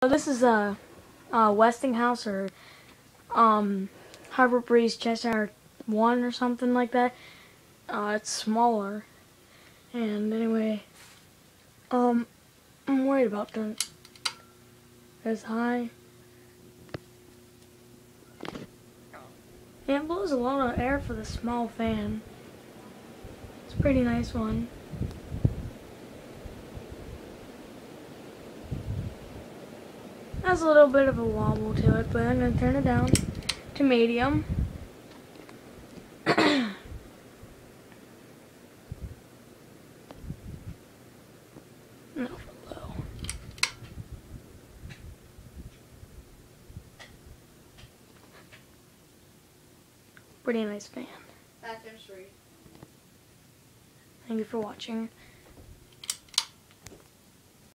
So this is a Westinghouse or Harbor Breeze Cheshire 1 or something like that. It's smaller. And anyway, I'm worried about them. It's high. And it blows a lot of air for the small fan. It's a pretty nice one. Has a little bit of a wobble to it, but I'm going to turn it down to medium. No, for low. Pretty nice fan. Back in 3. Thank you for watching.